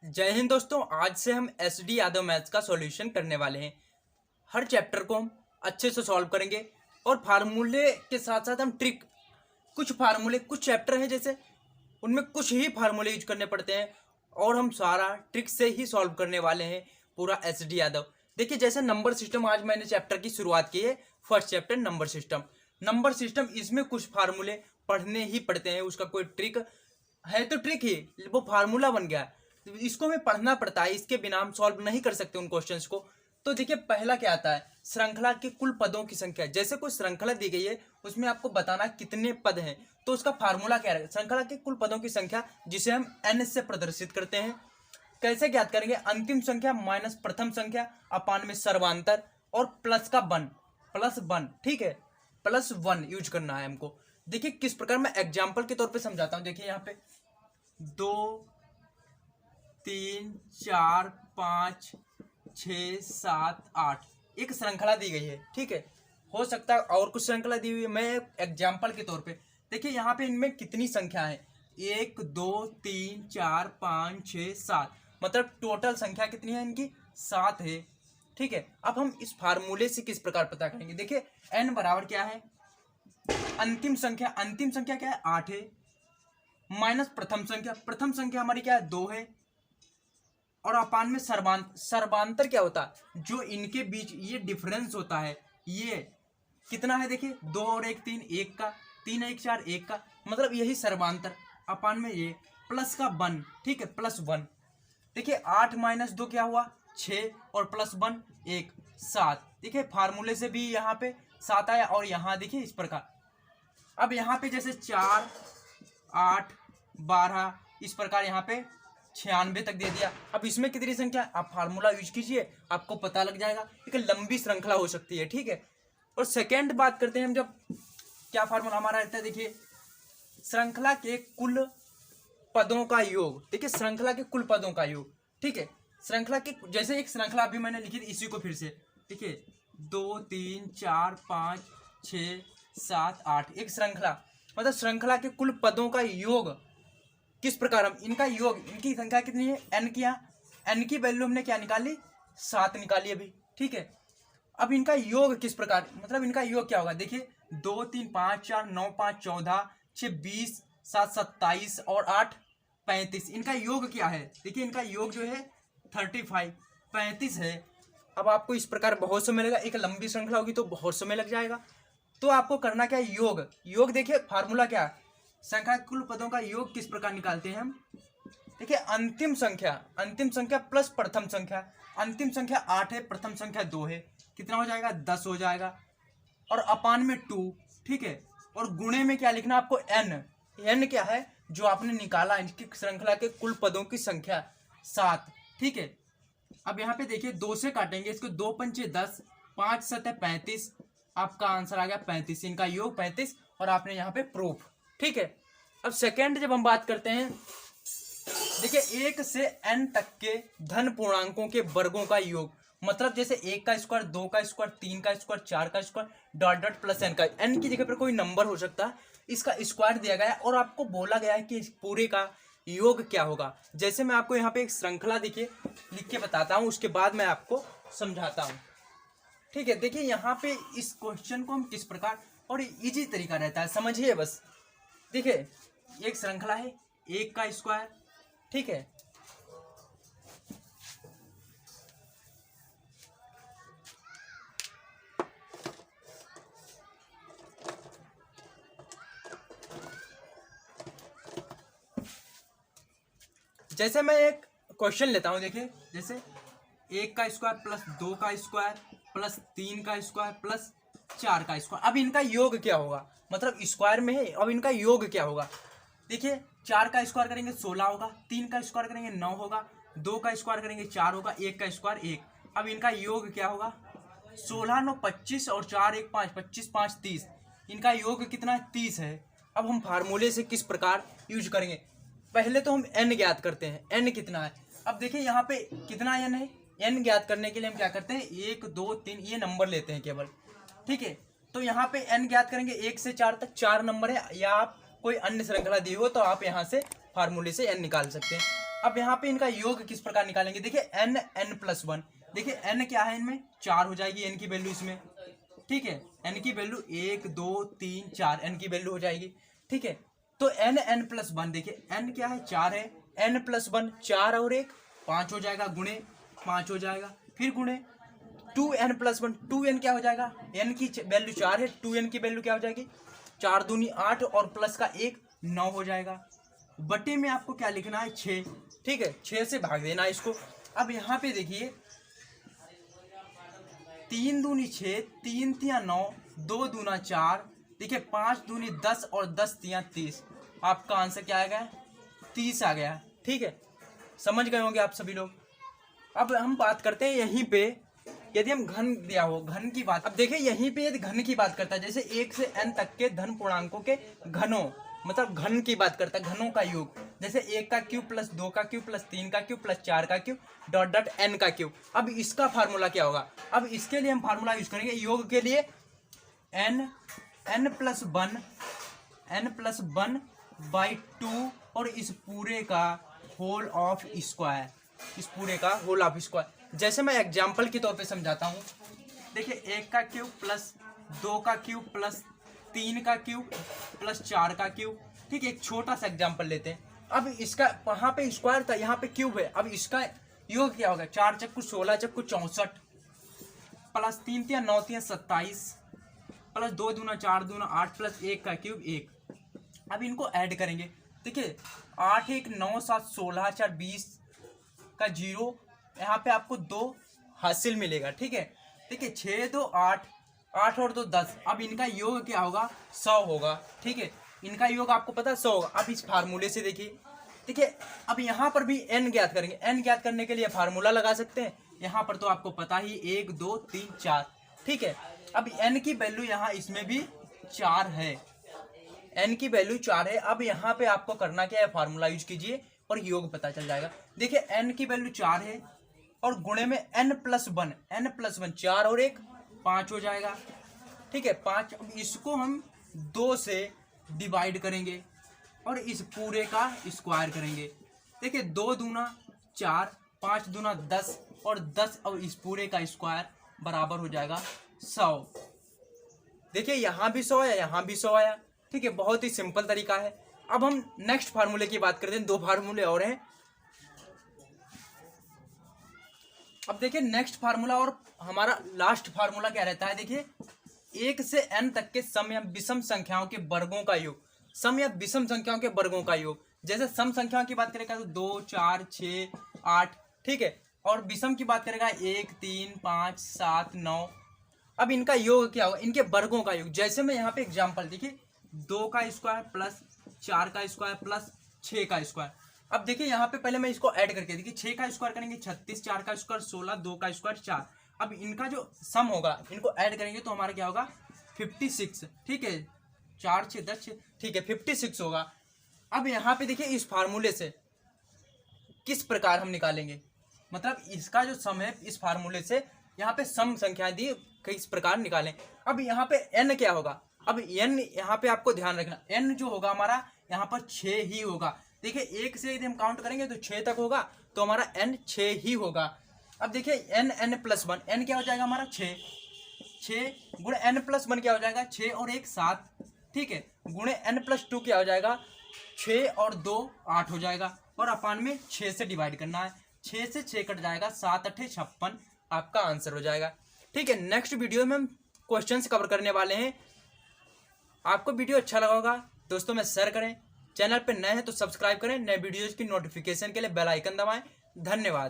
जय हिंद दोस्तों। आज से हम SD यादव मैथ्स का सॉल्यूशन करने वाले हैं। हर चैप्टर को हम अच्छे से सॉल्व करेंगे और फार्मूले के साथ साथ हम ट्रिक, कुछ फार्मूले, कुछ चैप्टर हैं जैसे उनमें कुछ ही फार्मूले यूज करने पड़ते हैं और हम सारा ट्रिक से ही सॉल्व करने वाले हैं पूरा SD यादव। देखिए जैसे नंबर सिस्टम, आज मैंने चैप्टर की शुरुआत की है, first chapter number system. Number system इसमें कुछ फार्मूले पढ़ने ही पड़ते हैं, उसका कोई ट्रिक है तो ट्रिक ही वो फार्मूला बन गया, इसको हमें पढ़ना पड़ता है, इसके बिना हम सॉल्व नहीं कर सकते उन क्वेश्चंस को। तो देखिए पहला क्या आता है, श्रृंखला के कुल पदों की संख्या। जैसे कोई श्रृंखला दी गई है उसमें आपको बताना कितने पद हैं, तो उसका फार्मूला क्या है, श्रृंखला के कुल पदों की संख्या जिसे हम n से प्रदर्शित करते हैं। कैसे ज्ञात करेंगे, अंतिम संख्या माइनस प्रथम संख्या अपान में सर्वांतर और प्लस का वन, प्लस वन, ठीक है, प्लस वन यूज करना है हमको। देखिए किस प्रकार, मैं एग्जाम्पल के तौर पे समझाता हूँ। देखिए यहाँ पे 2 3 4 5 6 7 8 एक श्रृंखला दी गई है, ठीक है। हो सकता है और कुछ श्रृंखला दी हुई है, मैं एग्जाम्पल के तौर पे। देखिए यहाँ पे इनमें कितनी संख्या है, 1 2 3 4 5 6 7, मतलब टोटल संख्या कितनी है इनकी, 7 है, ठीक है। अब हम इस फार्मूले से किस प्रकार पता करेंगे। देखिए n बराबर क्या है, अंतिम संख्या क्या है, 8 है, माइनस प्रथम संख्या हमारी क्या है, 2 है, और अपान में सर्वांतर क्या होता है, जो इनके बीच ये डिफरेंस होता है, ये कितना है, देखिए 2 और 1 3, 1 का 3 1 4 1 का, मतलब यही सर्वांतर, अपान में ये प्लस का 1, ठीक है, प्लस 1। देखिए 8 माइनस 2 क्या हुआ, 6, और प्लस 1 1 7। देखिए फार्मूले से भी यहाँ पे 7 आया, और यहाँ देखिए इस प्रकार। अब यहाँ पे जैसे 4 8 12 इस प्रकार यहाँ पे 96 तक दे दिया। अब इसमें कितनी संख्या, आप फार्मूला यूज कीजिए, आपको पता लग जाएगा। एक लंबी श्रृंखला हो सकती है, ठीक है। और सेकेंड बात करते हैं हम, जब क्या फार्मूला हमारा रहता है, देखिए श्रृंखला के कुल पदों का योग। देखिए श्रृंखला के कुल पदों का योग, ठीक है। श्रृंखला के जैसे एक श्रृंखला अभी मैंने लिखी थी, इसी को फिर से देखिए 2 3 4 5 6 7 8 एक श्रृंखला, मतलब श्रृंखला के कुल पदों का योग किस प्रकार, हम इनका योग, इनकी संख्या कितनी है, n की, n की वैल्यू हमने क्या निकाली, 7 निकाली अभी, ठीक है। अब इनका योग किस प्रकार, मतलब इनका योग क्या होगा, देखिए 2 3 5 4 9 5 14 6 20 7 27 और 8 35, इनका योग क्या है, देखिए इनका योग जो है 35 है। अब आपको इस प्रकार बहुत समय लगेगा, एक लंबी श्रृंखला होगी तो बहुत समय लग जाएगा। तो आपको करना क्या है, योग देखिए फार्मूला क्या है, संख्या कुल पदों का योग किस प्रकार निकालते हैं हम। देखिए अंतिम संख्या प्लस प्रथम संख्या, अंतिम संख्या 8 है, प्रथम संख्या 2 है, कितना हो जाएगा, 10 हो जाएगा, और अपान में 2, ठीक है। और गुणे में क्या लिखना आपको, n क्या है, जो आपने निकाला इनकी श्रृंखला के कुल पदों की संख्या 7, ठीक है। अब यहाँ पे देखिए 2 से काटेंगे इसको, 2 पंचे 10, 5 7 35, आपका आंसर आ गया 35, इनका योग 35, और आपने यहाँ पे प्रूफ, ठीक है। अब सेकेंड जब हम बात करते हैं, देखिए 1 से n तक के धन पूर्णांकों के वर्गों का योग, मतलब जैसे 1 का स्क्वायर, 2 का स्क्वायर, 3 का स्क्वायर, 4 का square, dot dot plus n का, n की जगह पर कोई नंबर हो सकता है, इसका स्क्वायर दिया गया है और आपको बोला गया है कि इस पूरे का योग क्या होगा। जैसे मैं आपको यहाँ पे एक श्रृंखला देखिए लिख के बताता हूँ, उसके बाद मैं आपको समझाता हूँ, ठीक है। देखिए यहाँ पे इस क्वेश्चन को हम किस प्रकार, और इजी तरीका रहता है, समझिए बस। देखिए एक श्रृंखला है, 1 का स्क्वायर, ठीक है, जैसे मैं एक क्वेश्चन लेता हूं, देखिए जैसे 1 का स्क्वायर प्लस 2 का स्क्वायर प्लस 3 का स्क्वायर प्लस 4 का स्क्वायर। अब इनका योग क्या होगा, मतलब स्क्वायर में है, अब इनका योग क्या होगा। देखिए 4 का स्क्वायर करेंगे 16 होगा, 3 का स्क्वायर करेंगे 9 होगा, 2 का स्क्वायर करेंगे 4 होगा, 1 का स्क्वायर 1। अब इनका योग क्या होगा, 16 9 25 और 4 1 5, 25 5 30, इनका योग कितना है, 30 है। अब हम फार्मूले से किस प्रकार यूज करेंगे, पहले तो हम n ज्ञात करते हैं, n कितना है। अब देखिए यहाँ पे कितना n है, n ज्ञात करने के लिए हम क्या करते हैं, 1 2 3 ये नंबर लेते हैं केवल, ठीक है। तो यहाँ पे n ज्ञात करेंगे, 1 से 4 तक 4 नंबर है, या आप कोई अन्य श्रृंखला दी हो तो आप यहाँ से फार्मूले से n निकाल सकते हैं। अब यहाँ पे इनका योग किस प्रकार निकालेंगे, देखिए एन एन प्लस वन, देखिए एन क्या है इनमें 4 हो जाएगी एन की वैल्यू इसमें, ठीक है, एन की वैल्यू 1 2 3 4 एन की वैल्यू हो जाएगी, ठीक है। तो एन एन प्लस वन, देखिए एन क्या है 4 है, एन प्लस वन 4 और 1 5 हो जाएगा, गुणे 5 हो जाएगा, फिर गुणे 2n प्लस वन, 2n क्या हो जाएगा, n की वैल्यू 4 है, 2n की वैल्यू क्या हो जाएगी 4 दूनी 8 और प्लस का 1 9 हो जाएगा, बटे में आपको क्या लिखना है 6, ठीक है, 6 से भाग देना है इसको। अब यहाँ पे देखिए 3 दूनी 6, 3 तिया 9, 2 दूना 4, देखिए 5 दूनी 10 और 10 तिया 30, आपका आंसर क्या आ गया 30 आ गया, ठीक है, समझ गए होंगे आप सभी लोग। अब हम बात करते हैं यहीं पे, यदि हम घन दिया हो, घन की बात, अब देखिए यहीं पे यदि घन की बात करता है, जैसे 1 से n तक के धन पूर्णांकों के घनों, मतलब घन की बात करता है, घनों का योग, जैसे 1 का क्यूब प्लस 2 का क्यूब प्लस 3 का क्यूब प्लस 4 का क्यूब डॉट डॉट n का क्यूब। अब इसका फार्मूला क्या होगा, अब इसके लिए हम फार्मूला यूज करेंगे योग के लिए n प्लस वन बाई 2 और इस पूरे का होल ऑफ स्क्वायर, इस पूरे का होल ऑफ स्क्वायर। जैसे मैं एग्जाम्पल के तौर पे समझाता हूँ, देखिए 1 का क्यूब प्लस 2 का क्यूब प्लस 3 का क्यूब प्लस 4 का क्यूब, ठीक है, एक छोटा सा एग्जाम्पल लेते हैं। अब इसका वहाँ पे स्क्वायर था, यहाँ पे क्यूब है, अब इसका योग क्या होगा 4 चक्कू 16 चक्कू 64 प्लस 3 तिया 9 तिया 27 प्लस 2 दूना 4 दूना 8 प्लस 1 का क्यूब 1। अब इनको ऐड करेंगे, देखिए 8 1 9 7 16 4 20 का 0, यहाँ पे आपको 2 हासिल मिलेगा, ठीक है, देखिए 6 2 8 8 और 2 10, अब इनका योग क्या होगा 100 होगा, ठीक है, इनका योग आपको पता है 100 होगा। अब इस फार्मूले से देखिए अब यहाँ पर भी n ज्ञात करेंगे, n ज्ञात करने के लिए फार्मूला लगा सकते हैं, यहाँ पर तो आपको पता ही 1 2 3 4, ठीक है। अब n की वैल्यू यहाँ इसमें भी 4 है, n की वैल्यू 4 है। अब यहाँ पे आपको करना क्या है, फार्मूला यूज कीजिए और योग पता चल जाएगा। देखिए n की वैल्यू 4 है और गुणे में n प्लस वन 4 और 1 5 हो जाएगा, ठीक है, 5। अब इसको हम 2 से डिवाइड करेंगे और इस पूरे का स्क्वायर करेंगे, देखिए 2 दूना 4 5 दूना 10 और 10 और इस पूरे का स्क्वायर बराबर हो जाएगा 100। देखिए यहाँ भी 100 है, यहाँ भी 100 आया, ठीक है, बहुत ही सिंपल तरीका है। अब हम नेक्स्ट फार्मूले की बात करते हैं, 2 फार्मूले और हैं। अब देखिए नेक्स्ट फार्मूला और हमारा लास्ट फार्मूला क्या रहता है, देखिए 1 से n तक के सम या विषम संख्याओं के वर्गों का योग, सम या विषम संख्याओं के वर्गों का योग। जैसे सम संख्याओं की बात करेगा तो 2 4 6 8, ठीक है, और विषम की बात करेगा 1 3 5 7 9। अब इनका योग क्या होगा, इनके वर्गों का योग। जैसे मैं यहाँ पे एग्जाम्पल, देखिए 2 का स्क्वायर प्लस 4 का स्क्वायर प्लस 6 का स्क्वायर। अब देखिए यहाँ पे पहले मैं इसको ऐड करके, देखिए 6 का स्क्वायर करेंगे 36, 4 का स्क्वायर 16, 2 का स्क्वायर 4। अब इनका जो सम होगा इनको ऐड करेंगे तो हमारा क्या होगा 56, ठीक है, 4 6 10 6, ठीक है 56 होगा। अब यहाँ पे देखिए इस फार्मूले से किस प्रकार हम निकालेंगे, मतलब इसका जो सम है इस फार्मूले से यहाँ पे सम संख्या दी किस प्रकार निकालें। अब यहाँ पे n क्या होगा, अब n यहाँ पे आपको ध्यान रखना, n जो होगा हमारा यहाँ पर 6 ही होगा। देखिए 1 से यदि हम काउंट करेंगे तो 6 तक होगा, तो हमारा n 6 ही होगा। अब देखिए n प्लस वन, n क्या हो जाएगा हमारा 6 गुणे n प्लस वन क्या हो जाएगा 6 और 1 7, ठीक है, गुणे n प्लस 2 क्या हो जाएगा 6 और 2 8 हो जाएगा, और अपान में 6 से डिवाइड करना है, 6 से 6 कट जाएगा, 7 8 56 आपका आंसर हो जाएगा, ठीक है। नेक्स्ट वीडियो में हम क्वेश्चंस कवर करने वाले हैं। आपको वीडियो अच्छा लगा होगा दोस्तों में शेयर करें, चैनल पर नए हैं तो सब्सक्राइब करें, नए वीडियोज की नोटिफिकेशन के लिए बेल आइकन दबाएं। धन्यवाद।